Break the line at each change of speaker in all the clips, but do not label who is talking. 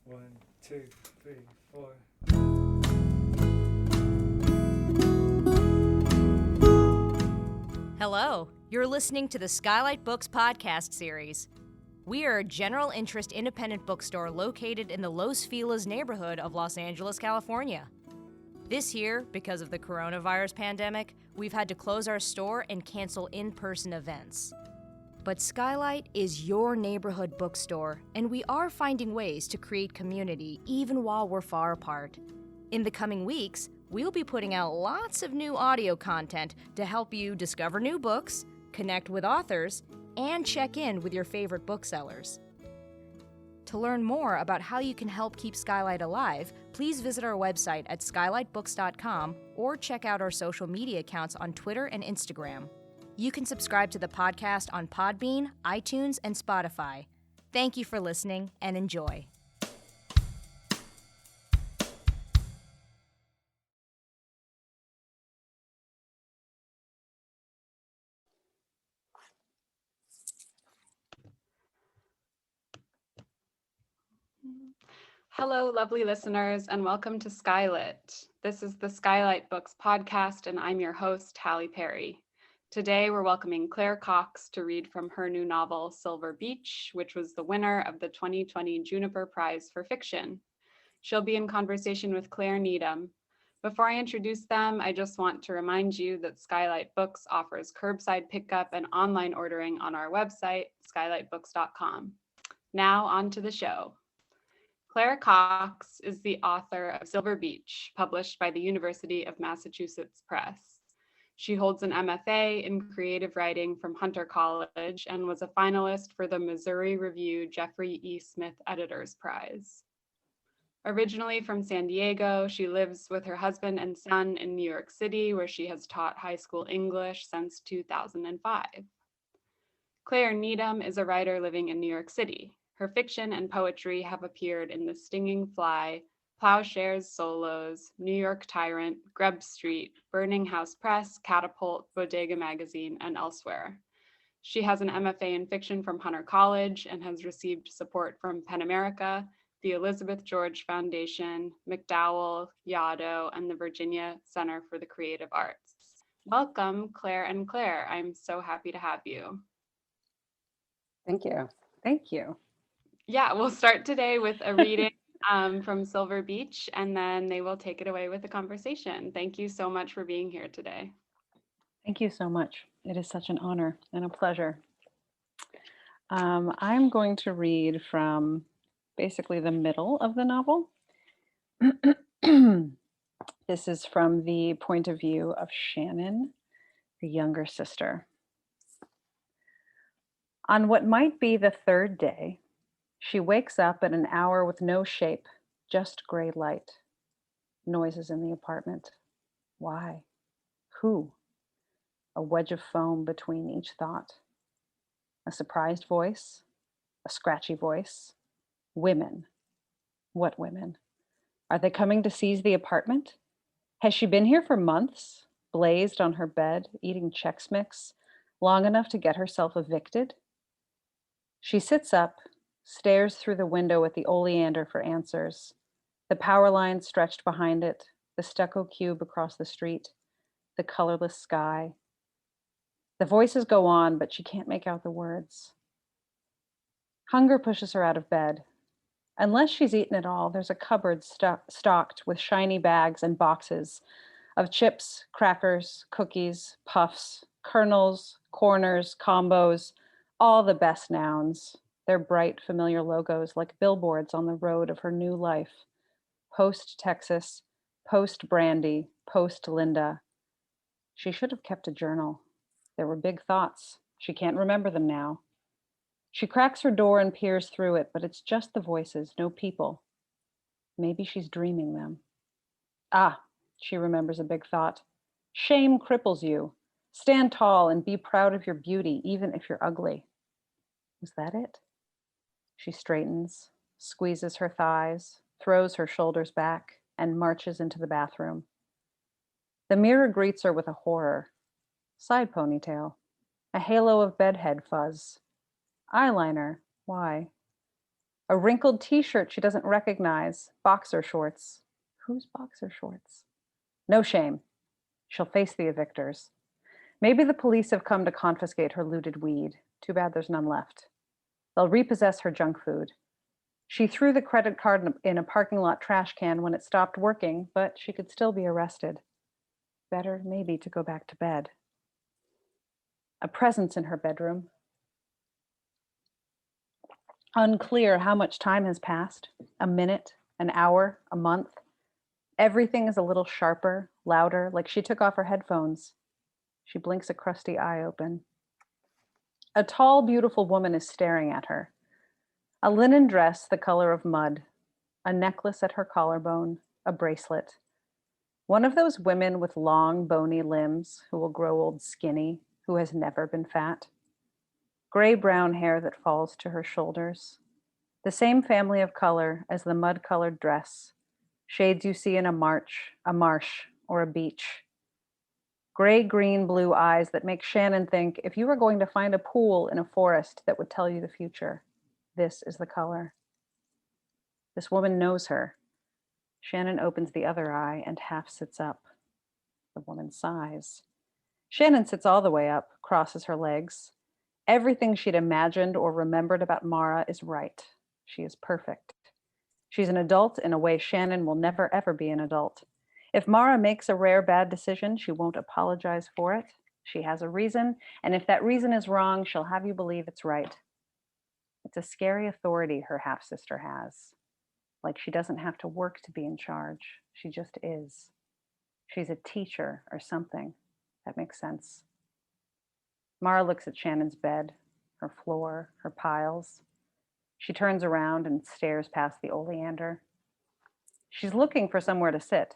One, two, three, four.
Hello, you're listening to the SKYLIT Books podcast series. We are a general interest independent bookstore located in the Los Feliz neighborhood of Los Angeles, California. This year, because of the coronavirus pandemic, we've had to close our store and cancel in-person events. But SKYLIT is your neighborhood bookstore, and we are finding ways to create community even while we're far apart. In the coming weeks, we'll be putting out lots of new audio content to help you discover new books, connect with authors, and check in with your favorite booksellers. To learn more about how you can help keep SKYLIT alive, please visit our website at skylitbooks.com or check out our social media accounts on Twitter and Instagram. You can subscribe to the podcast on Podbean, iTunes, and Spotify. Thank you for listening and enjoy.
Hello, lovely listeners, and welcome to SKYLIT. This is the SKYLIT Books podcast, and I'm your host, Hallie Perry. Today, we're welcoming Clare Cox to read from her new novel, Silver Beach, which was the winner of the 2020 Juniper Prize for Fiction. She'll be in conversation with Clare Needham. Before I introduce them, I just want to remind you that SKYLIT Books offers curbside pickup and online ordering on our website, skylitbooks.com. Now, on to the show. Clare Cox is the author of Silver Beach, published by the University of Massachusetts Press. She holds an MFA in creative writing from Hunter College and was a finalist for the Missouri Review Jeffrey E. Smith Editors Prize. Originally from San Diego, she lives with her husband and son in New York City, where she has taught high school English since 2005. Clare Needham is a writer living in New York City. Her fiction and poetry have appeared in The Stinging Fly, Plowshares Solos, New York Tyrant, Grub Street, Burning House Press, Catapult, Bodega Magazine, and elsewhere. She has an MFA in fiction from Hunter College and has received support from PEN America, the Elizabeth George Foundation, McDowell, Yaddo, and the Virginia Center for the Creative Arts. Welcome, Clare and Clare. I'm so happy to have you.
Thank you. Thank you.
Yeah, we'll start today with a reading from Silver Beach, and then they will take it away with a conversation. Thank you so much for being here today.
Thank you so much. It is such an honor and a pleasure. I'm going to read from basically the middle of the novel. This is from the point of view of Shannon, the younger sister. On what might be the third day, she wakes up at an hour with no shape, just gray light. Noises in the apartment. Why? Who? A wedge of foam between each thought. A surprised voice, a scratchy voice. Women. What women? Are they coming to seize the apartment? Has she been here for months, blazed on her bed, eating Chex Mix, long enough to get herself evicted? She sits up, stares through the window at the oleander for answers, the power line stretched behind it, the stucco cube across the street, the colorless sky. The voices go on, but she can't make out the words. Hunger pushes her out of bed. Unless she's eaten it all, there's a cupboard stocked with shiny bags and boxes of chips, crackers, cookies, puffs, kernels, corners, combos, all the best nouns. Their bright, familiar logos like billboards on the road of her new life. Post-Texas, post-Brandy, post-Linda. She should have kept a journal. There were big thoughts. She can't remember them now. She cracks her door and peers through it, but it's just the voices, no people. Maybe she's dreaming them. Ah, she remembers a big thought. Shame cripples you. Stand tall and be proud of your beauty, even if you're ugly. Was that it? She straightens, squeezes her thighs, throws her shoulders back, and marches into the bathroom. The mirror greets her with a horror. Side ponytail, a halo of bedhead fuzz. Eyeliner, why? A wrinkled t-shirt she doesn't recognize. Boxer shorts. Whose boxer shorts? No shame. She'll face the evictors. Maybe the police have come to confiscate her looted weed. Too bad there's none left. They'll repossess her junk food. She threw the credit card in a parking lot trash can when it stopped working, but she could still be arrested. Better maybe to go back to bed. A presence in her bedroom. Unclear how much time has passed. A minute, an hour, a month. Everything is a little sharper, louder, like she took off her headphones. She blinks a crusty eye open. A tall, beautiful woman is staring at her. A linen dress the color of mud, a necklace at her collarbone, a bracelet. One of those women with long, bony limbs who will grow old skinny, who has never been fat. Gray-brown hair that falls to her shoulders. The same family of color as the mud-colored dress. Shades you see in a marsh, or a beach. Gray, green, blue eyes that make Shannon think if you were going to find a pool in a forest that would tell you the future, this is the color. This woman knows her. Shannon opens the other eye and half sits up. The woman sighs. Shannon sits all the way up, crosses her legs. Everything she'd imagined or remembered about Mara is right. She is perfect. She's an adult in a way Shannon will never ever be an adult. If Mara makes a rare bad decision, she won't apologize for it. She has a reason, and if that reason is wrong, she'll have you believe it's right. It's a scary authority her half-sister has. Like she doesn't have to work to be in charge. She just is. She's a teacher or something. That makes sense. Mara looks at Shannon's bed, her floor, her piles. She turns around and stares past the oleander. She's looking for somewhere to sit.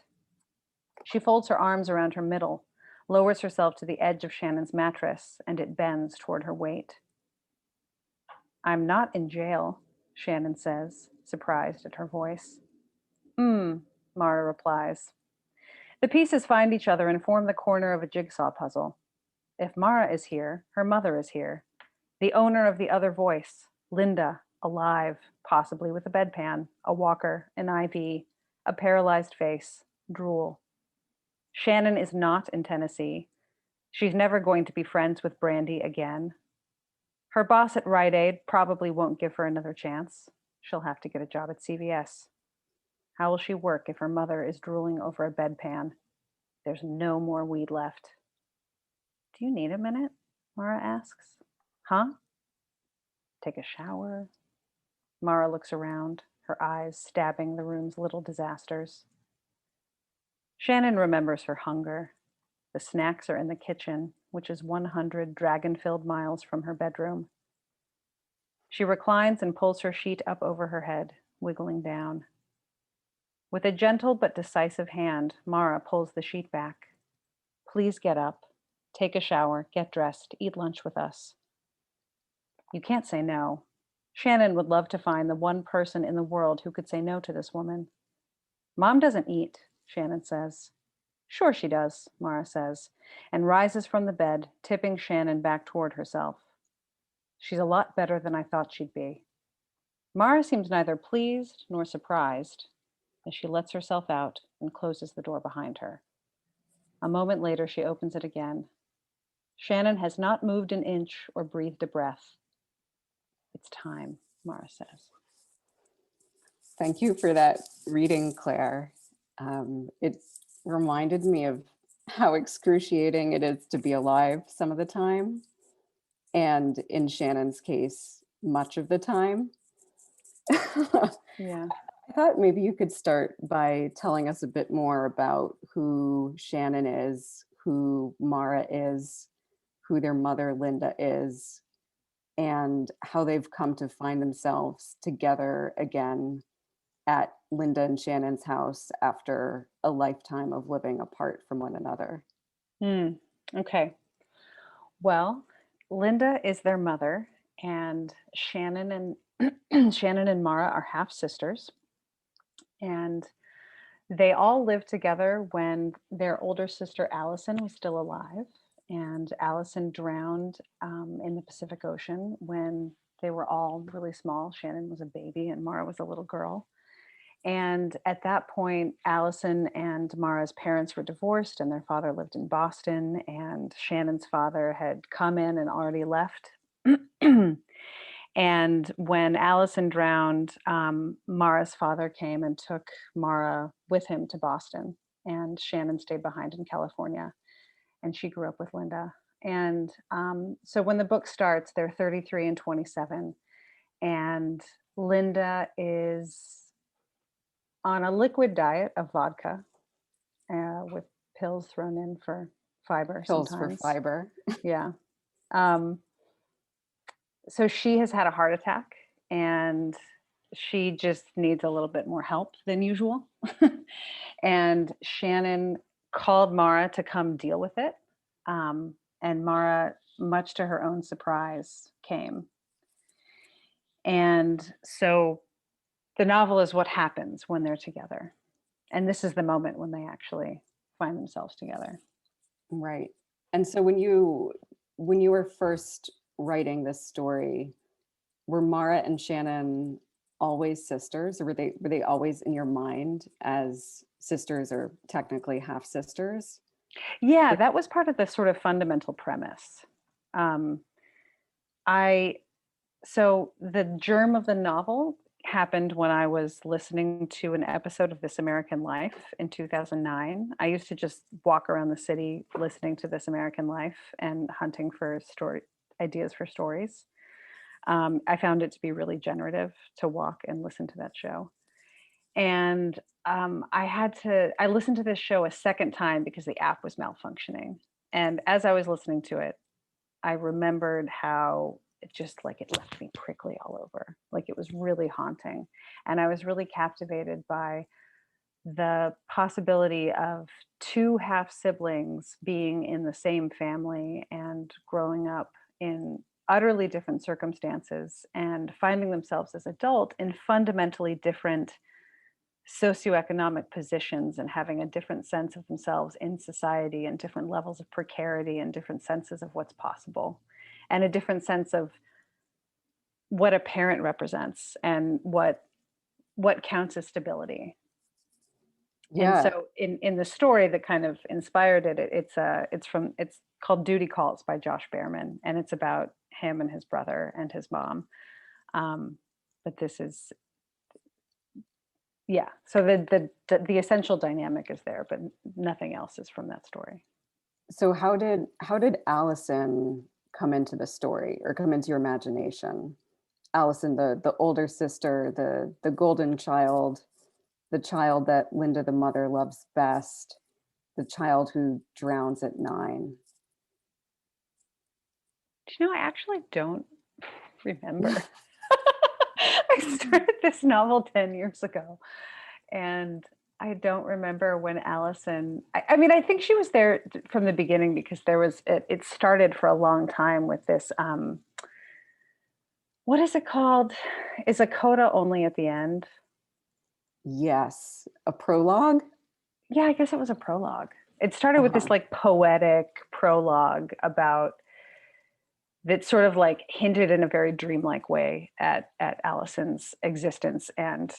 She folds her arms around her middle, lowers herself to the edge of Shannon's mattress, and it bends toward her weight. I'm not in jail, Shannon says, surprised at her voice. Mara replies. The pieces find each other and form the corner of a jigsaw puzzle. If Mara is here, her mother is here. The owner of the other voice, Linda, alive, possibly with a bedpan, a walker, an IV, a paralyzed face, drool. Shannon is not in Tennessee. She's never going to be friends with Brandy again. Her boss at Rite Aid probably won't give her another chance. She'll have to get a job at CVS. How will she work if her mother is drooling over a bedpan? There's no more weed left. Do you need a minute? Mara asks. Huh? Take a shower? Mara looks around, her eyes stabbing the room's little disasters. Shannon remembers her hunger. The snacks are in the kitchen, which is 100 dragon-filled miles from her bedroom. She reclines and pulls her sheet up over her head, wiggling down. With a gentle but decisive hand, Mara pulls the sheet back. Please get up, take a shower, get dressed, eat lunch with us. You can't say no. Shannon would love to find the one person in the world who could say no to this woman. Mom doesn't eat, Shannon says. Sure she does, Mara says, and rises from the bed, tipping Shannon back toward herself. She's a lot better than I thought she'd be. Mara seems neither pleased nor surprised as she lets herself out and closes the door behind her. A moment later, she opens it again. Shannon has not moved an inch or breathed a breath. It's time, Mara says.
Thank you for that reading, Claire. It reminded me of how excruciating it is to be alive some of the time. And in Shannon's case, much of the time.
Yeah.
I thought maybe you could start by telling us a bit more about who Shannon is, who Mara is, who their mother, Linda, is, and how they've come to find themselves together again at Linda and Shannon's house after a lifetime of living apart from one another.
Okay. Well, Linda is their mother, and Shannon and Mara are half sisters. And they all lived together when their older sister Allison was still alive. And Allison drowned in the Pacific Ocean when They were all really small. Shannon was a baby and Mara was a little girl. And at that point, Allison and Mara's parents were divorced, and their father lived in Boston, and Shannon's father had come in and already left. And when Allison drowned, Mara's father came and took Mara with him to Boston, and Shannon stayed behind in California, and she grew up with Linda. And so when the book starts, they're 33 and 27, and Linda is on a liquid diet of vodka with pills thrown in for fiber.
Pills
sometimes.
for fiber.
Yeah. So she has had a heart attack and she just needs a little bit more help than usual. And Shannon called Mara to come deal with it. And Mara, much to her own surprise, came. And so the novel is what happens when they're together. And this is the moment when they actually find themselves together.
Right. And so when you were first writing this story, were Mara and Shannon always sisters, or were they always in your mind as sisters or technically half sisters?
Yeah, that was part of the sort of fundamental premise. So the germ of the novel happened when I was listening to an episode of This American Life in 2009. I used to just walk around the city listening to This American Life and hunting for ideas for stories. I found it to be really generative to walk and listen to that show. And I listened to this show a second time because the app was malfunctioning. And as I was listening to it, I remembered how it left me prickly all over. Like it was really haunting. And I was really captivated by the possibility of two half siblings being in the same family and growing up in utterly different circumstances and finding themselves as adult in fundamentally different socioeconomic positions and having a different sense of themselves in society and different levels of precarity and different senses of what's possible and a different sense of what a parent represents and what counts as stability. Yeah. And so in the story that kind of inspired it, it's called Duty Calls by Josh Behrman, and it's about him and his brother and his mom. But this is, yeah. So the essential dynamic is there, but nothing else is from that story.
So how did Allison come into the story or come into your imagination? Allison, the older sister, the golden child, the child that Linda, the mother, loves best, the child who drowns at 9.
I actually don't remember. I started this novel 10 years ago, and I don't remember when Allison, I mean, I think she was there from the beginning because it started for a long time with this, what is it called? Is a coda only at the end?
Yes. A prologue?
Yeah, I guess it was a prologue. It started with this like poetic prologue that sort of like hinted in a very dreamlike way at Allison's existence and,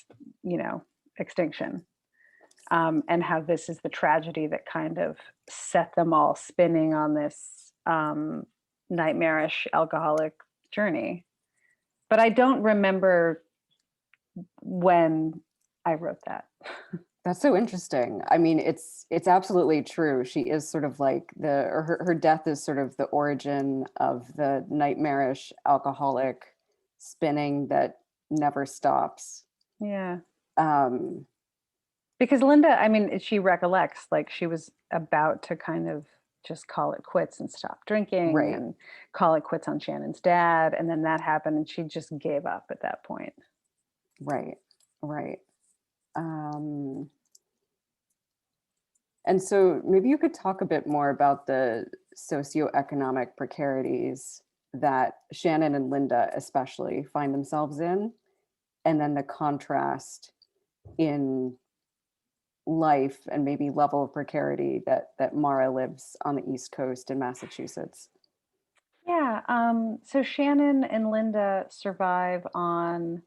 extinction. And how this is the tragedy that kind of set them all spinning on this nightmarish alcoholic journey. But I don't remember when I wrote that.
That's so interesting. I mean, it's absolutely true. She is sort of like her death is sort of the origin of the nightmarish alcoholic spinning that never stops.
Yeah. Because Linda, I mean, she recollects like she was about to kind of just call it quits and stop drinking and call it quits on Shannon's dad. And then that happened and she just gave up at that point.
Right. And so maybe you could talk a bit more about the socioeconomic precarities that Shannon and Linda especially find themselves in, and then the contrast in life and maybe level of precarity that Mara lives on the East Coast in Massachusetts.
Yeah. So Shannon and Linda survive on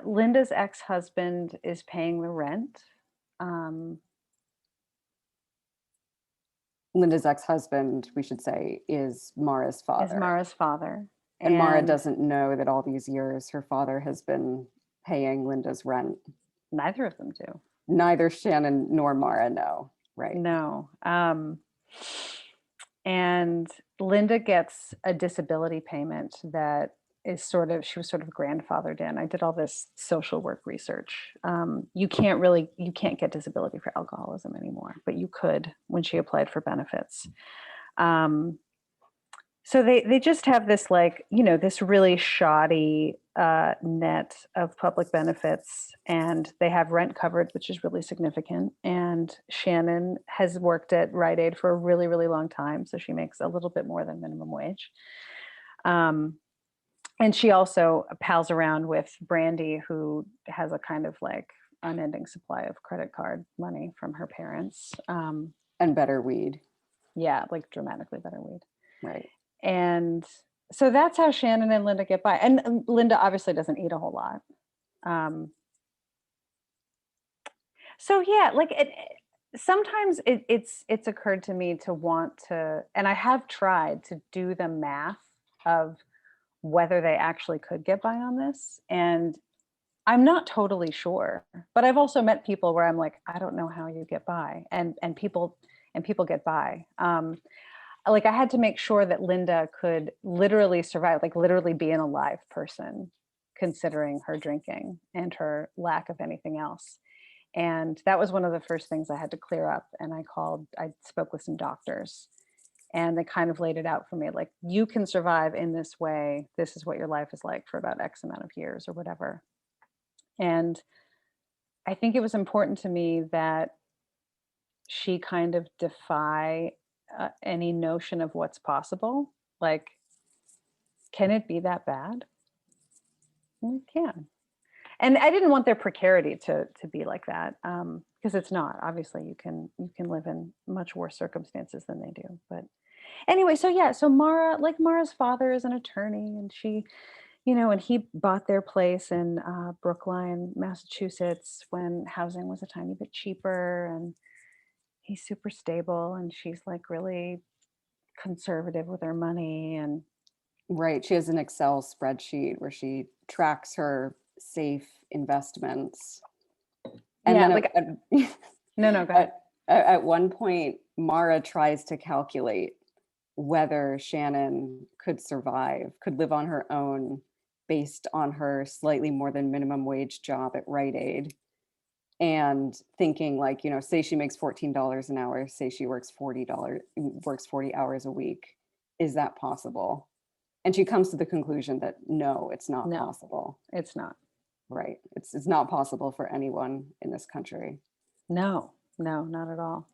Linda's ex-husband is paying the rent. Um,
Linda's ex-husband, we should say, is Mara's
is
father.
Mara's father.
And Mara doesn't know that all these years her father has been paying Linda's rent.
Neither of them do.
Neither Shannon nor Mara know, right?
No. And Linda gets a disability payment that is she was sort of grandfathered in. I did all this social work research. You can't get disability for alcoholism anymore, but you could when she applied for benefits. So they just have this this really shoddy net of public benefits, and they have rent covered, which is really significant. And Shannon has worked at Rite Aid for a really, really long time, so she makes a little bit more than minimum wage. And she also pals around with Brandy, who has a kind of unending supply of credit card money from her parents.
And better weed.
Yeah, dramatically better weed.
Right.
And so that's how Shannon and Linda get by. And Linda obviously doesn't eat a whole lot. So yeah, sometimes it's occurred to me to want to, and I have tried to do the math of whether they actually could get by on this. And I'm not totally sure, but I've also met people where I'm like, I don't know how you get by, and people get by. I had to make sure that Linda could literally survive, literally be an alive person, considering her drinking and her lack of anything else. And that was one of the first things I had to clear up. And I spoke with some doctors, and they kind of laid it out for me. You can survive in this way. This is what your life is like for about X amount of years or whatever. And I think it was important to me that she kind of defy any notion of what's possible. Can it be that bad? It can. And I didn't want their precarity to be like that, because it's not. Obviously, you can live in much worse circumstances than they do. But anyway, so Mara's father is an attorney, and she, and he bought their place in Brookline, Massachusetts, when housing was a tiny bit cheaper, and he's super stable, and she's really conservative with her money. And
right, she has an Excel spreadsheet where she tracks her safe investments. And then
no, go ahead.
At one point, Mara tries to calculate whether Shannon could live on her own based on her slightly more than minimum wage job at Rite Aid. And thinking say she makes $14 an hour, say she works $40 hours a week. Is that possible? And she comes to the conclusion that no, it's not possible.
It's not.
Right. It's not possible for anyone in this country.
No, not at all.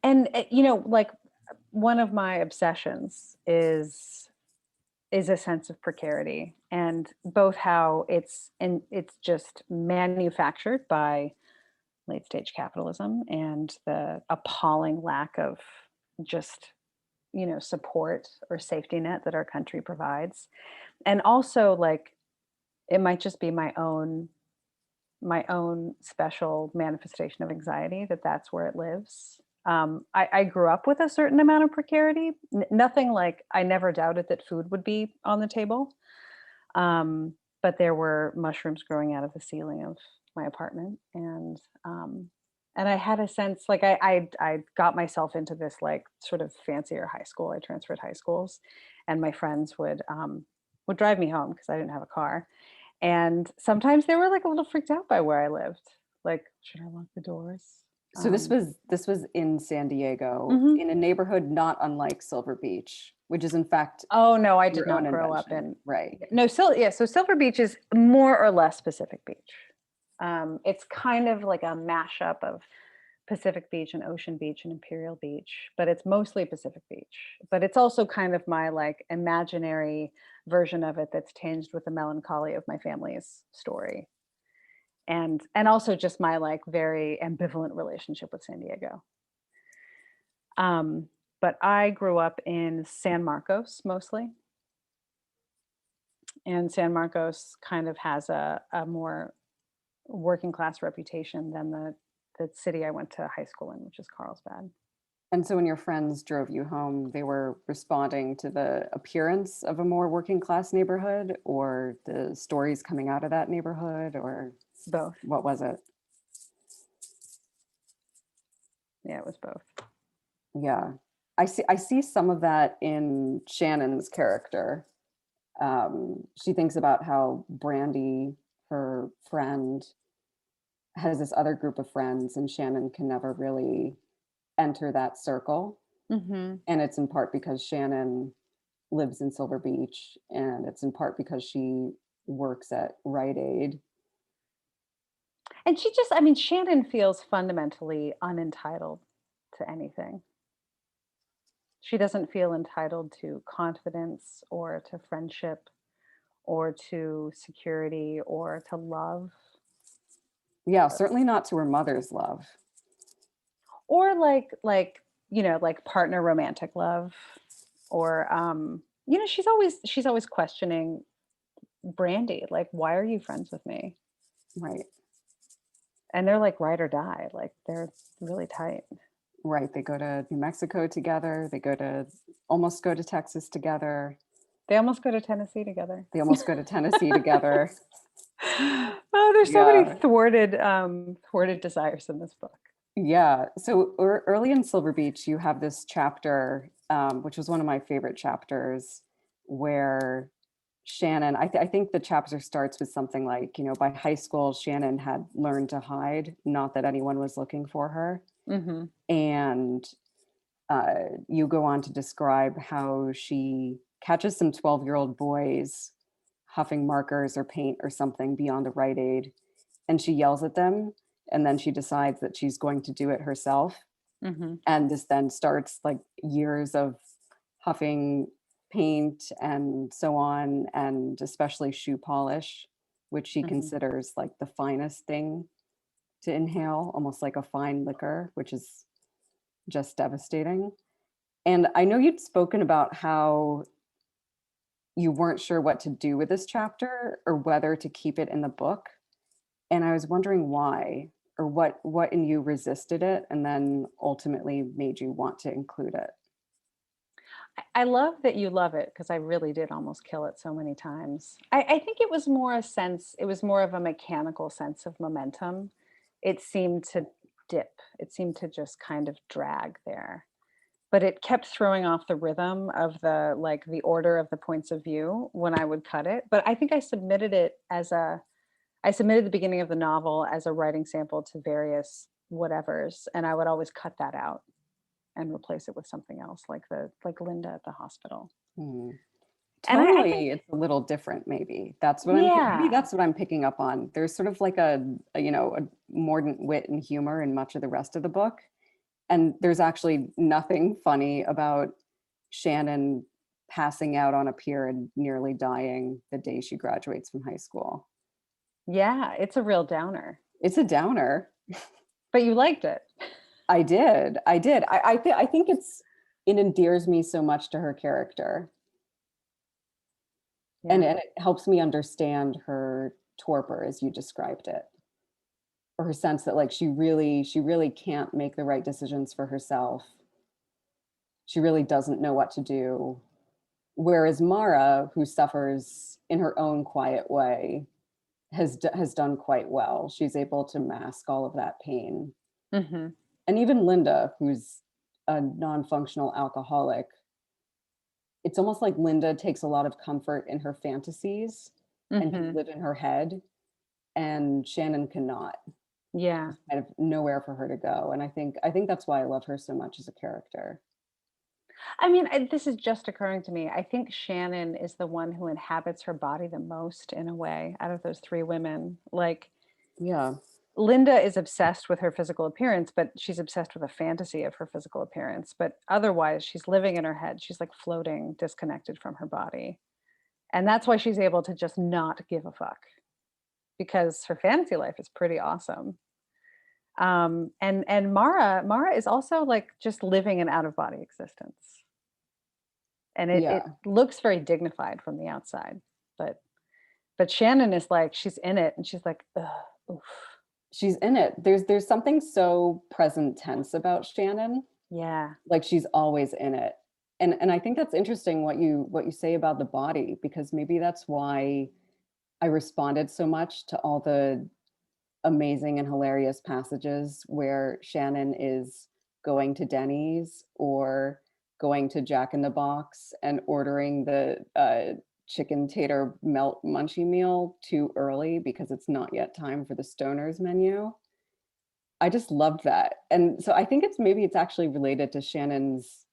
And one of my obsessions is a sense of precarity, and both how it's just manufactured by late stage capitalism and the appalling lack of just support or safety net that our country provides. And also it might just be my own special manifestation of anxiety that's where it lives. I grew up with a certain amount of precarity. Nothing I never doubted that food would be on the table. But there were mushrooms growing out of the ceiling of my apartment. And I had a sense I got myself into this sort of fancier high school. I transferred high schools, and my friends would drive me home because I didn't have a car. And sometimes they were a little freaked out by where I lived. Should I lock the doors?
So this was in San Diego,
Mhm.
in a neighborhood not unlike Silver Beach, which is in fact.
Oh no, I did
your
not
own
grow up
invention.
in.
Right.
No, so Silver Beach is more or less Pacific Beach. It's kind of like a mashup of Pacific Beach and Ocean Beach and Imperial Beach, but it's mostly Pacific Beach. But it's also kind of my imaginary version of it that's tinged with the melancholy of my family's story. And also just my very ambivalent relationship with San Diego. But I grew up in San Marcos mostly. And San Marcos kind of has a more working class reputation than the city I went to high school in, which is Carlsbad.
And so when your friends drove you home, they were responding to the appearance of a more working class neighborhood, or the stories coming out of that neighborhood, or
Both.
what was it?
Yeah, it was both.
Yeah. I see some of that in Shannon's character. She thinks about how Brandy, her friend, has this other group of friends, and Shannon can never really enter that circle.
Mm-hmm.
And it's in part because Shannon lives in Silver Beach, and it's in part because she works at Rite Aid.
And she just, I mean, Shannon feels fundamentally unentitled to anything. She doesn't feel entitled to confidence or to friendship or to security or to love
Yeah, certainly not to her mother's love.
or like partner romantic love or she's always questioning Brandy, like, why are you friends with me?
Right.
And they're like ride or die, like they're really tight.
Right. They go to New Mexico together. They almost go to Texas together.
They almost go to Tennessee together.
They almost go to Tennessee together.
Oh, there's so many
Yeah.
thwarted desires in this book.
Yeah. So early in Silver Beach, you have this chapter, which was one of my favorite chapters, where Shannon, I think the chapter starts with something like, by high school, Shannon had learned to hide, not that anyone was looking for her.
Mm-hmm.
And you go on to describe how she catches some 12-year-old boys huffing markers or paint or something beyond a Rite Aid, and she yells at them, and then she decides that she's going to do it herself.
Mm-hmm.
And this then starts like years of huffing paint and so on, and especially shoe polish, which she
Mhm.
considers like the finest thing to inhale, almost like a fine liquor, which is just devastating. And I know you'd spoken about how you weren't sure what to do with this chapter or whether to keep it in the book. And I was wondering why, or what in you resisted it and then ultimately made you want to include it.
I love that you love it, because I really did almost kill it so many times. I think it was more of a mechanical sense of momentum. It seemed to dip. It seemed to just kind of drag there. But it kept throwing off the rhythm of the order of the points of view when I would cut it. But I think I submitted the beginning of the novel as a writing sample to various whatevers, and I would always cut that out and replace it with something else, like Linda at the hospital.
Hmm.
And I
Tonally,
think,
it's a little different. Maybe
yeah,
that's what I'm picking up on. There's sort of like a mordant wit and humor in much of the rest of the book, and there's actually nothing funny about Shannon passing out on a pier and nearly dying the day she graduates from high school.
yeah, it's a real downer.
It's a downer.
But you liked it.
I did. I think it endears me so much to her character.
Yeah.
And it helps me understand her torpor as you described it. Or her sense that like she really can't make the right decisions for herself. She really doesn't know what to do. Whereas Mara, who suffers in her own quiet way, has done quite well. She's able to mask all of that pain.
Mm-hmm.
And even Linda, who's a non-functional alcoholic, it's almost like Linda takes a lot of comfort in her fantasies and can
Mm-hmm.
live in her head, and Shannon cannot.
Yeah.
There's kind of nowhere for her to go. And I think that's why I love her so much as a character.
I mean, this is just occurring to me. I think Shannon is the one who inhabits her body the most, in a way, out of those three women. Like,
Yeah.
Linda is obsessed with her physical appearance, but she's obsessed with a fantasy of her physical appearance. But otherwise, she's living in her head. She's like floating, disconnected from her body. And that's why she's able to just not give a fuck, because her fantasy life is pretty awesome. And Mara is also like just living an out of body existence. And it
Yeah.
looks very dignified from the outside, but Shannon is like, she's in it and she's like, ugh, oof.
She's in it. There's something so present tense about Shannon.
Yeah.
Like she's always in it. And I think that's interesting what you say about the body, because maybe that's why I responded so much to all the amazing and hilarious passages where Shannon is going to Denny's or going to Jack in the Box and ordering the chicken tater melt munchie meal too early because it's not yet time for the stoners menu. I just loved that. And so I think it's actually related to Shannon's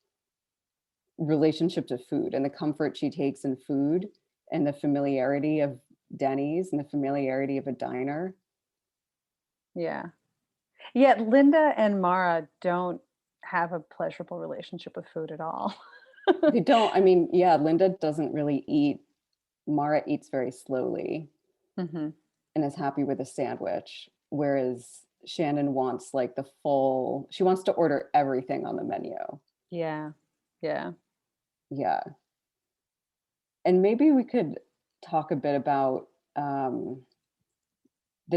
relationship to food and the comfort she takes in food and the familiarity of Denny's and the familiarity of a diner.
Yeah. Yet Linda and Mara don't have a pleasurable relationship with food at all.
They don't, I mean, yeah, Linda doesn't really eat. Mara eats very slowly
Mm-hmm.
and is happy with a sandwich, whereas Shannon wants like she wants to order everything on the menu.
Yeah. Yeah.
Yeah. And maybe we could talk a bit about the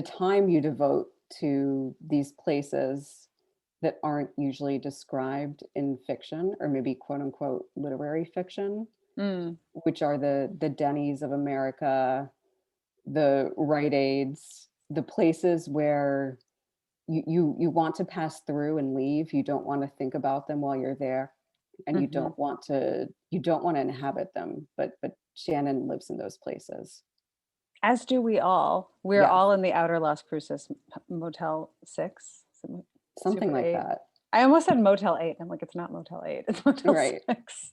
time you devote to these places that aren't usually described in fiction, or maybe quote unquote literary fiction,
Mm.
which are the Denny's of America, the Rite Aids, the places where you want to pass through and leave. You don't want to think about them while you're there, and you
Mm-hmm.
don't want to inhabit them. But Shannon lives in those places.
As do we all. We're
Yes,
all in the outer Las Cruces Motel 6.
something
Super
like
8.
that.
I almost said Motel 8. I'm like, it's not Motel 8. It's Motel
Right.
6.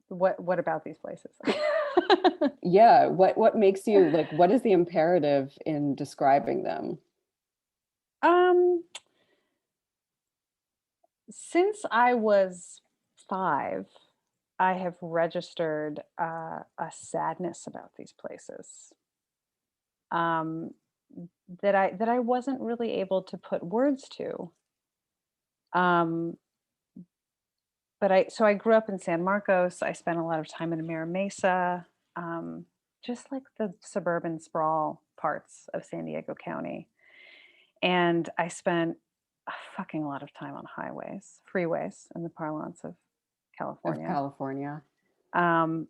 What about these places?
Yeah. What makes you like? What is the imperative in describing them?
um, since I was 5, I have registered a sadness about these places. Um, that I wasn't really able to put words to. Um, but I grew up in San Marcos. I spent a lot of time in Mira Mesa, just like the suburban sprawl parts of San Diego County. And I spent a fucking lot of time on highways, freeways, in the parlance of
Of
California.
California.
Um,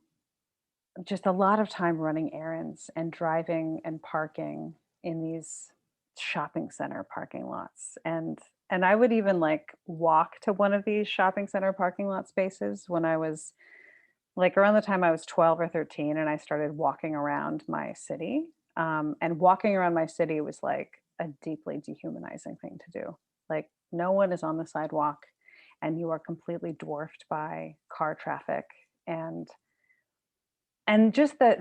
just a lot of time running errands and driving and parking in these shopping center parking lots. And I would even like walk to one of these shopping center parking lot spaces when I was like around the time I was 12 or 13 and I started walking around my city. And walking around my city was like a deeply dehumanizing thing to do. Like no one is on the sidewalk and you are completely dwarfed by car traffic and just but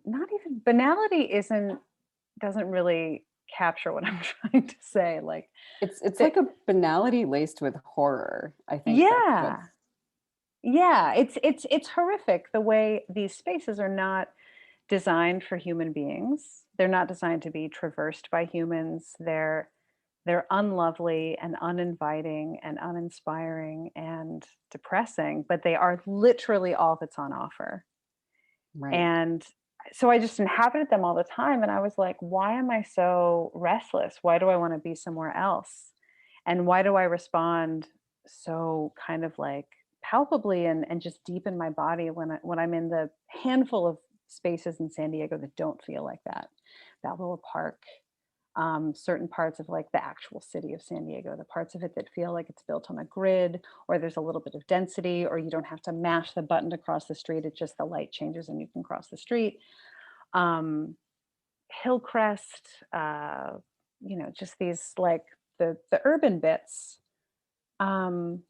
not even banality doesn't really capture what I'm trying to say. Like
It's
the,
like a banality laced with horror. I think that's
yeah,
what's
yeah, it's horrific the way these spaces are not designed for human beings. They're not designed to be traversed by humans. They're unlovely and uninviting and uninspiring and depressing, but they are literally all that's on offer.
right.
And so I just inhabited them all the time. And I was like, why am I so restless? Why do I want to be somewhere else? And why do I respond so kind of like palpably and just deep in my body when I'm in the handful of spaces in San Diego that don't feel like that? Balboa Park, certain parts of like the actual city of San Diego, the parts of it that feel like it's built on a grid, or there's a little bit of density, or you don't have to mash the button to cross the street. It's just the light changes and you can cross the street. Hillcrest, just these like the urban bits. Um,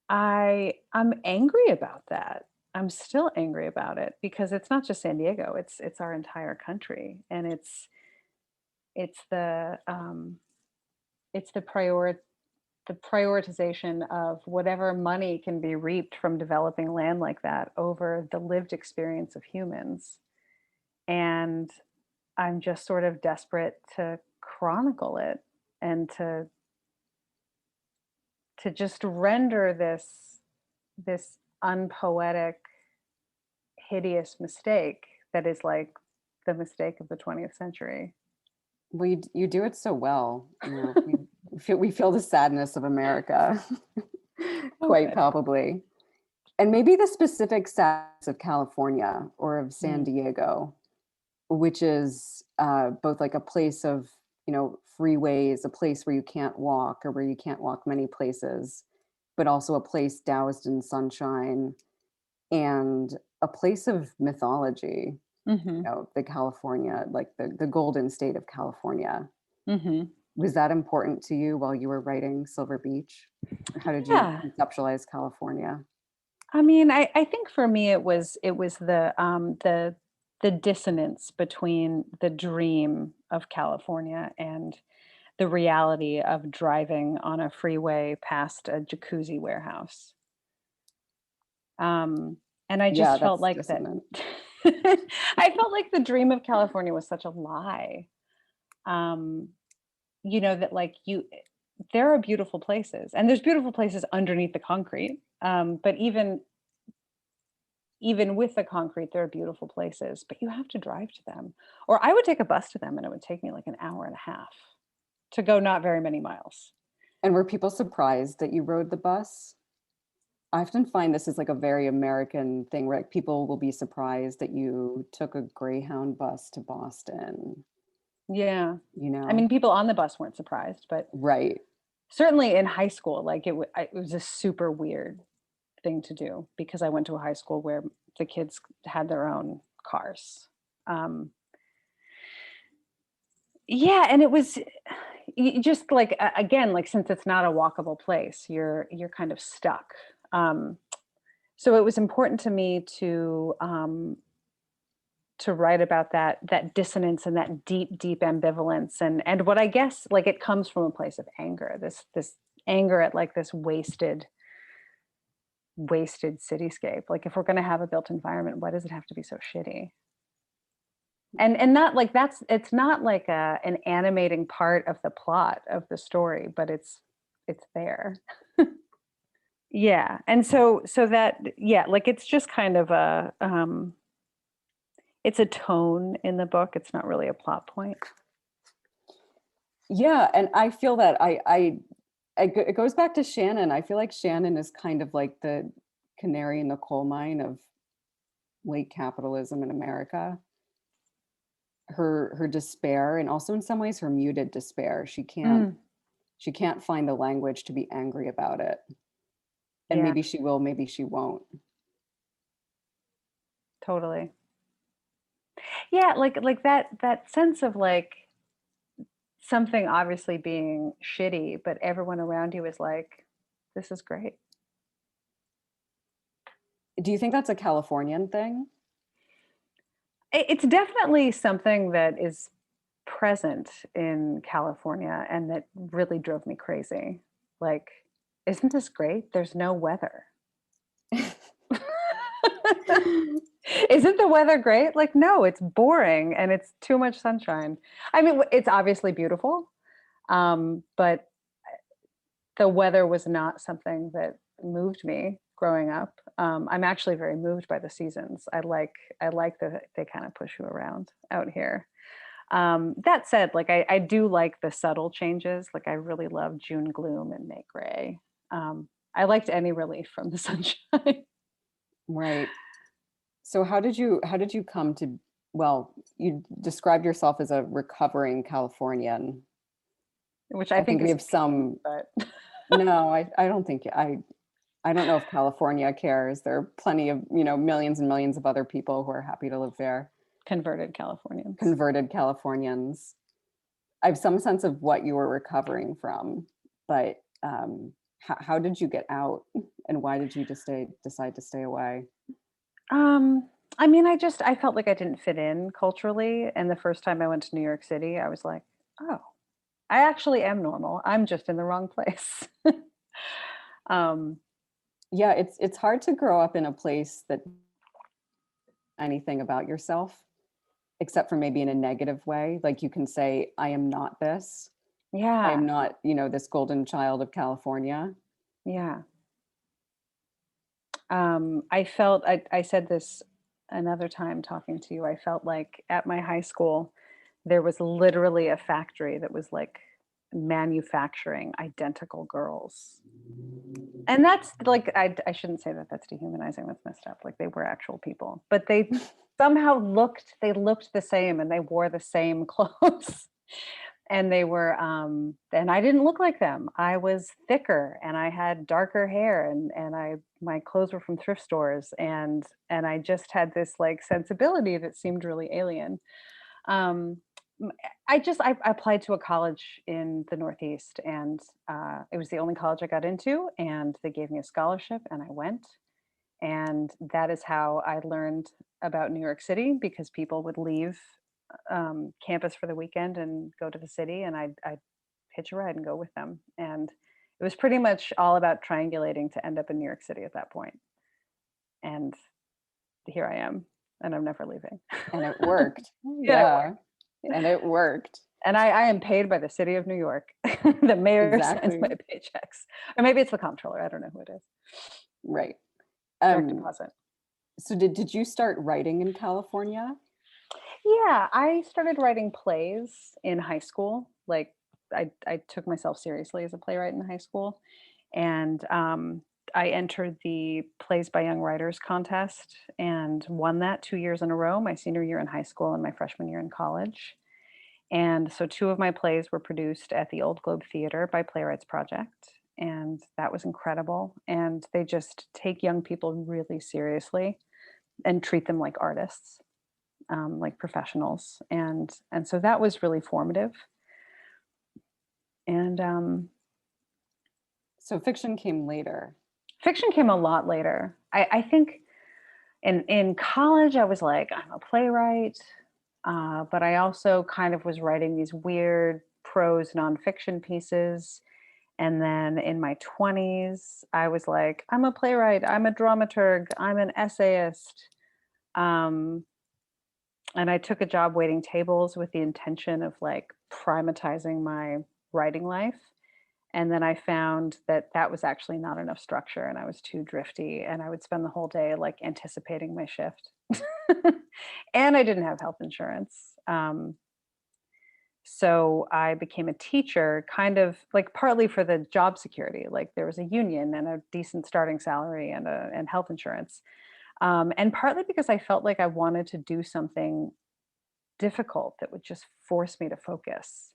I'm angry about that. I'm still angry about it because it's not just San Diego. It's our entire country, and it's the prioritization of whatever money can be reaped from developing land like that over the lived experience of humans. And I'm just sort of desperate to chronicle it and to just render this unpoetic, hideous mistake that is like the mistake of the 20th century.
Well, you do it so well. We feel the sadness of America quite palpably. And maybe the specific sadness of California or of San Diego, which is both like a place of, freeways, a place where you can't walk or where you can't walk many places, but also a place doused in sunshine and a place of mythology. The California, like the golden state of California. Was that important to you while you were writing Silver Beach? How did you conceptualize California?
I mean, I think for me it was the dissonance between the dream of California and the reality of driving on a freeway past a jacuzzi warehouse. And I just felt like
dissonant.
that. I felt like the dream of California was such a lie. That like there are beautiful places, and there's beautiful places underneath the concrete. But even with the concrete, there are beautiful places, but you have to drive to them. Or I would take a bus to them and it would take me like an hour and a half to go not very many miles.
And were people surprised that you rode the bus? I often find this is like a very American thing where like people will be surprised that you took a Greyhound bus to Boston.
Yeah. I mean, people on the bus weren't surprised, but
right.
Certainly in high school, like it was a super weird thing to do because I went to a high school where the kids had their own cars. And it was just like, again, like since it's not a walkable place, you're kind of stuck. So it was important to me to write about that dissonance and that deep ambivalence and what I guess like it comes from a place of anger, this anger at like this wasted cityscape. Like if we're going to have a built environment, why does it have to be so shitty? And not like it's not like an animating part of the plot of the story, but it's there. And so that like it's just kind of a it's a tone in the book. It's not really a plot point.
Yeah, and I feel that it goes back to Shannon. I feel like Shannon is kind of like the canary in the coal mine of late capitalism in America. Her despair, and also in some ways her muted despair. She can't find the language to be angry about it. And maybe she will, maybe she won't.
Totally. Yeah, like that sense of like something obviously being shitty, but everyone around you is like, this is great.
Do you think that's a Californian thing?
It's definitely something that is present in California and that really drove me crazy. Like, isn't this great? There's no weather. Isn't the weather great? Like, no, it's boring and it's too much sunshine. I mean, it's obviously beautiful, but the weather was not something that moved me growing up. I'm actually very moved by the seasons. I like that they kind of push you around out here. That said, like I do like the subtle changes. Like I really love June gloom and May gray. I liked any relief from the sunshine.
Right. So how did you come to, well, you described yourself as a recovering Californian.
Which I think
we have some,
but
no, I don't think, I don't know if California cares. There are plenty of, millions and millions of other people who are happy to live there.
Converted Californians.
I have some sense of what you were recovering from, but how did you get out and why did you decide to stay away?
I mean, I felt like I didn't fit in culturally. And the first time I went to New York City, I was like, oh, I actually am normal. I'm just in the wrong place.
Yeah, it's hard to grow up in a place that anything about yourself. except for maybe in a negative way. Like you can say, I am not this. I
Yeah.
am not, this golden child of California.
Yeah. I said this another time talking to you. I felt like at my high school, there was literally a factory that was like manufacturing identical girls. And that's like, I shouldn't say that, that's dehumanizing, that's messed up. Like they were actual people, but they somehow looked the same and they wore the same clothes. And they were and I didn't look like them. I was thicker and I had darker hair, and my clothes were from thrift stores, and I just had this like sensibility that seemed really alien. um I applied to a college in the Northeast, and it was the only college I got into, and they gave me a scholarship and I went. And that is how I learned about New York City, because people would leave campus for the weekend and go to the city, and I'd hitch a ride and go with them. And it was pretty much all about triangulating to end up in New York City at that point. And here I am, and I'm never leaving.
And it worked.
Yeah,
Yeah. And it worked.
And I am paid by the city of New York. The mayor sends my
Exactly.
paychecks. Or maybe it's the comptroller. I don't know who it is.
Right.
Direct deposit.
So did you start writing in California?
Yeah, I started writing plays in high school. Like I took myself seriously as a playwright in high school. And I entered the Plays by Young Writers contest and won that 2 years in a row, my senior year in high school and my freshman year in college. And so two of my plays were produced at the Old Globe Theater by Playwrights Project. And that was incredible. And they just take young people really seriously and treat them like artists, like professionals. And so that was really formative. And
So fiction came later.
fiction came a lot later. I think in college, I was like, I'm a playwright. But I also kind of was writing these weird prose nonfiction pieces. And then in my 20s, I was like, I'm a playwright, I'm a dramaturg, I'm an essayist. And I took a job waiting tables with the intention of like primatizing my writing life. And then I found that that was actually not enough structure, and I was too drifty, and I would spend the whole day like anticipating my shift. And I didn't have health insurance. So I became a teacher, kind of like partly for the job security. Like there was a union and a decent starting salary and health insurance. And partly because I felt like I wanted to do something difficult that would just force me to focus.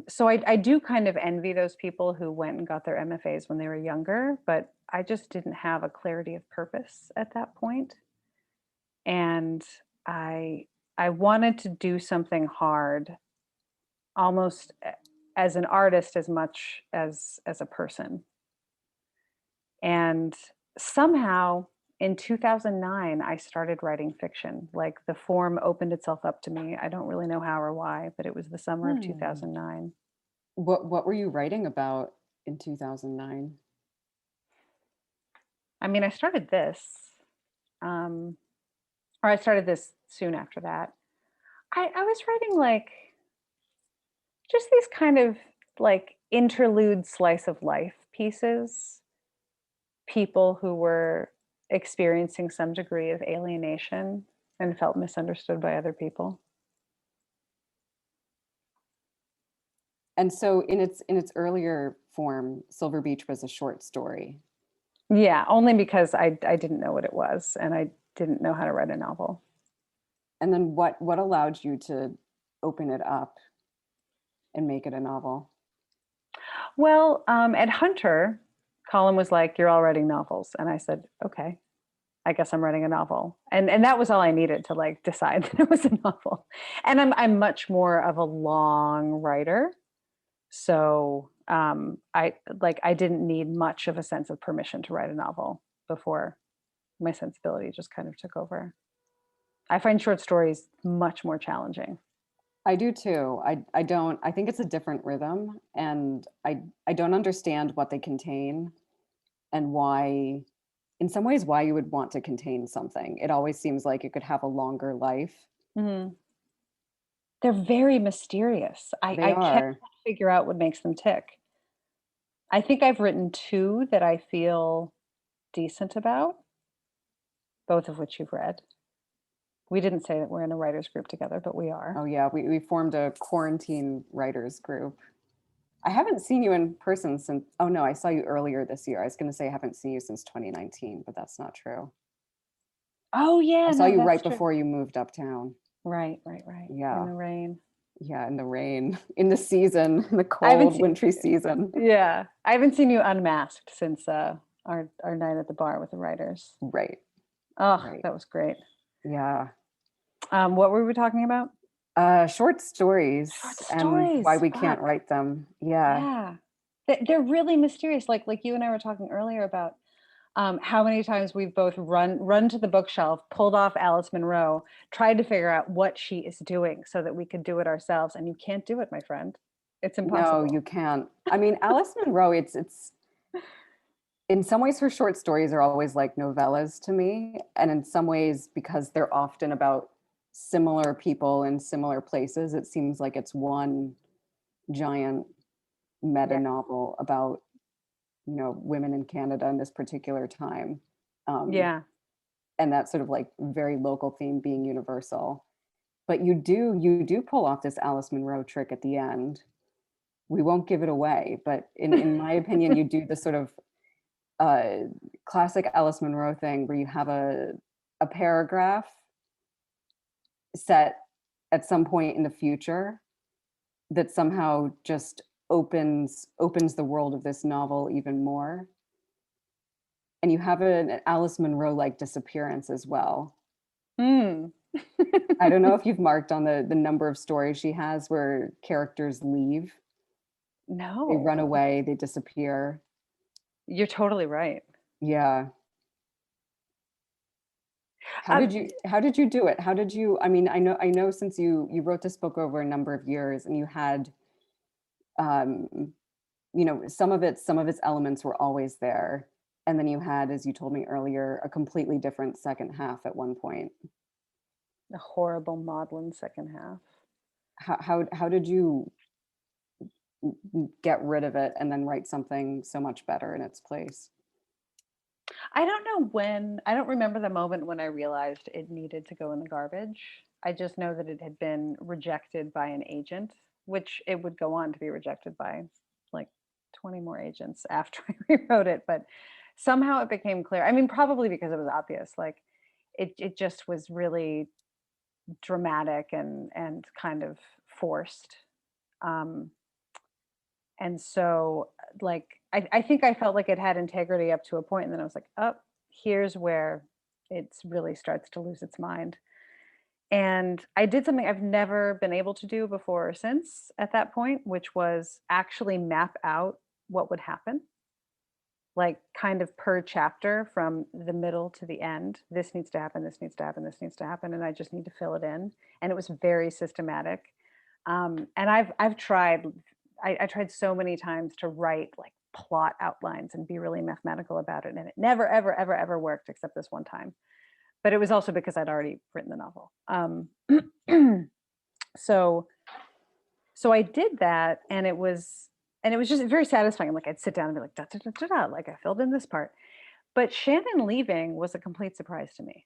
So I do kind of envy those people who went and got their MFAs when they were younger, but I just didn't have a clarity of purpose at that point. And I wanted to do something hard, almost as an artist as much as a person. And somehow in 2009, I started writing fiction. Like the form opened itself up to me. I don't really know how or why, but it was the summer of 2009.
What were you writing about in 2009?
I mean, I started this, or I started this soon after that. I was writing like just these kind of like interlude slice of life pieces, people who were experiencing some degree of alienation and felt misunderstood by other people.
And so in its earlier form, Silver Beach was a short story.
Yeah, only because I didn't know what it was, and I didn't know how to write a novel.
And then what allowed you to open it up and make it a novel?
Well, at Hunter, Colin was like, "You're all writing novels," and I said, "Okay, I guess I'm writing a novel." And that was all I needed to like decide that it was a novel. And I'm much more of a long writer, so I didn't need much of a sense of permission to write a novel before my sensibility just kind of took over. I find short stories much more challenging.
I do too. I think it's a different rhythm, and I don't understand what they contain and why, in some ways, why you would want to contain something. It always seems like it could have a longer life
Mhm. They're very mysterious.
They
I can't
are.
figure out what makes them tick. I think I've written 2 that I feel decent about, both of which you've read. We didn't say that we're in a writers group together, but we are.
Oh yeah, we formed a quarantine writers group. I haven't seen you in person since, oh no, I saw you earlier this year. I was going to say I haven't seen you since 2019, but that's not true.
Oh,
I
yeah,
saw
no,
you
that's
right
true.
before you moved uptown.
Right, right, right. In
Yeah.
the rain.
Yeah, in the rain, in the season, in the
I haven't
cold,
seen
wintry season.
Yeah, I haven't seen you unmasked since, our night at the bar with the writers.
Right,
Oh,
right.
that was great.
Yeah.
What were we talking about?
Short stories
Short
and why
stories,
we can't
fuck.
write them. Yeah.
Yeah. They're really mysterious, like you and I were talking earlier about, how many times we've both run to the bookshelf, pulled off Alice Munro, tried to figure out what she is doing so that we could do it ourselves, and you can't do it, my friend. It's
No,
impossible.
you can't. I mean, Alice Munro, it's in some ways her short stories are always like novellas to me, and in some ways because they're often about similar people in similar places, it seems like it's one giant meta
Yeah.
novel about, women in Canada in this particular time. Um,
Yeah.
and that sort of like very local theme being universal. But you do pull off this Alice Munro trick at the end. We won't give it away, but in my opinion, you do the sort of uh, classic Alice Munro thing where you have a paragraph set at some point in the future that somehow just opens the world of this novel even more. And you have an Alice Munro like disappearance as well.
Mm.
I don't know if you've marked on the number of stories she has where characters leave, they
No,
run away, they disappear.
you're totally right.
Yeah. How
Um,
did you do it? How did you, I mean, I know since you wrote this book over a number of years and you had um some of its elements were always there. And then you had, as you told me earlier, a completely different second half at one point.
a horrible maudlin second half.
How did you get rid of it and then write something so much better in its place?
I don't know when, I don't remember the moment when I realized it needed to go in the garbage. I just know that it had been rejected by an agent, which it would go on to be rejected by like 20 more agents after I rewrote it. But somehow it became clear. I mean, probably because it was obvious. Like it just was really dramatic and kind of forced. Um, and so like I think I felt like it had integrity up to a point, and then I was like, oh, here's where it really starts to lose its mind. And I did something I've never been able to do before or since at that point, which was actually map out what would happen, like kind of per chapter from the middle to the end. This needs to happen, this needs to happen, this needs to happen, and I just need to fill it in. And it was very systematic. And I've tried, I tried so many times to write like plot outlines and be really mathematical about it, and it never ever ever ever worked except this one time. But it was also because I'd already written the novel. So so I did that, and it was just very satisfying. Like I'd sit down and be like da da da da da, like I filled in this part. But Shannon leaving was a complete surprise to me.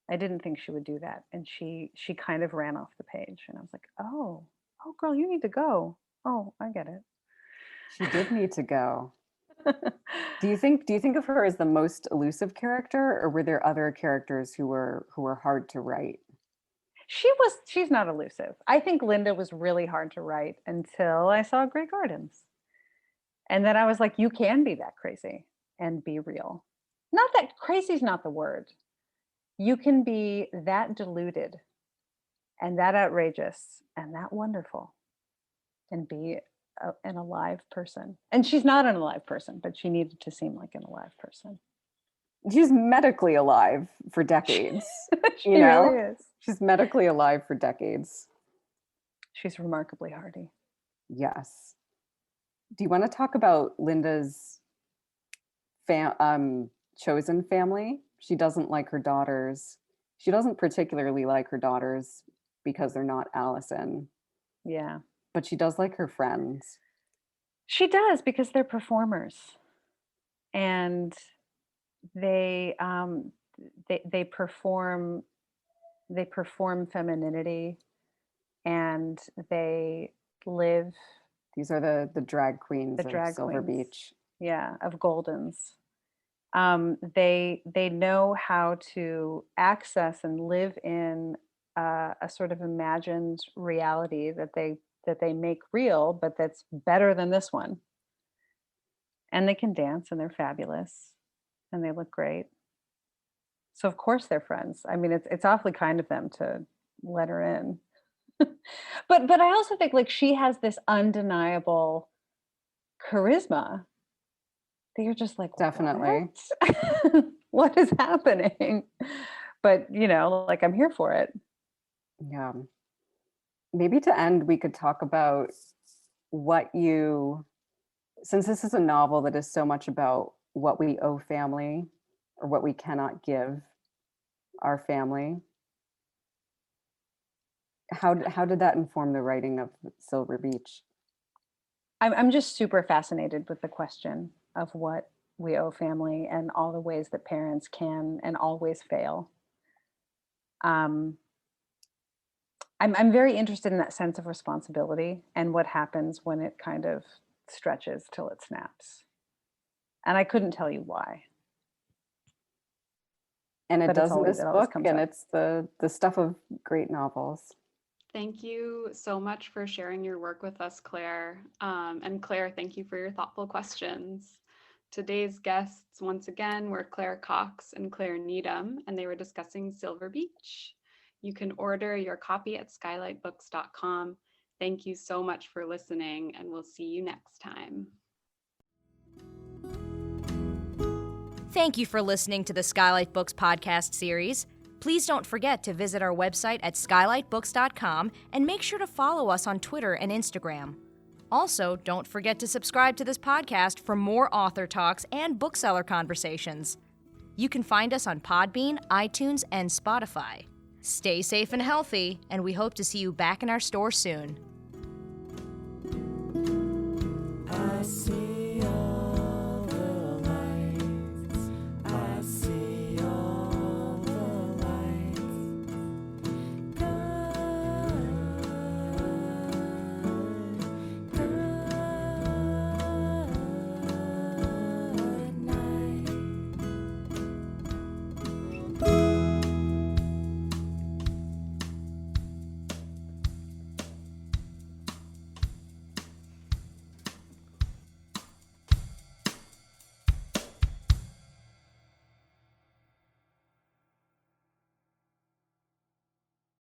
I didn't think she would do that, and she kind of ran off the page, and I was like, oh, girl, you need to go. Oh, I get it.
She did need to go. Do you think of her as the most elusive character, or were there other characters who were hard to write?
She's not elusive. I think Linda was really hard to write until I saw Grey Gardens. And then I was like, you can be that crazy and be real. Not that crazy's not the word. You can be that deluded and that outrageous and that wonderful and be an alive person. And she's not an alive person, but she needed to seem like an alive person.
She's medically alive for decades.
She really is.
She's medically alive for decades.
She's remarkably hardy.
Yes. Do you want to talk about Linda's chosen family? She doesn't like her daughters. She doesn't particularly like her daughters because they're not Allison,
Yeah.
but she does like her friends.
She does, because they're performers, and they they perform femininity, and they live
These are the drag queens
the
of
drag
Silver
queens.
Beach.
Yeah, of Goldens. They know how to access and live in a sort of imagined reality that they make real, but that's better than this one. And they can dance, and they're fabulous, and they look great. So of course they're friends. I mean, it's awfully kind of them to let her in. But I also think, like, she has this undeniable charisma that you're just like,
Definitely.
what? What is happening? But like, I'm here for it.
Yeah. Maybe to end, we could talk about since this is a novel that is so much about what we owe family or what we cannot give our family, how did that inform the writing of Silver Beach?
I'm just super fascinated with the question of what we owe family and all the ways that parents can and always fail. I'm very interested in that sense of responsibility and what happens when it kind of stretches till it snaps. And I couldn't tell you why.
And it
But
does in this
it always
book,
comes
and
up.
it's the stuff of great novels.
Thank you so much for sharing your work with us, Claire. And Claire, thank you for your thoughtful questions. Today's guests, once again, were Clare Cox and Claire Needham, and they were discussing Silver Beach. You can order your copy at skylitbooks.com. Thank you so much for listening, and we'll see you next time.
Thank you for listening to the Skylight Books podcast series. Please don't forget to visit our website at skylitbooks.com and make sure to follow us on Twitter and Instagram. Also, don't forget to subscribe to this podcast for more author talks and bookseller conversations. You can find us on Podbean, iTunes, and Spotify. Stay safe and healthy, and we hope to see you back in our store soon.
I see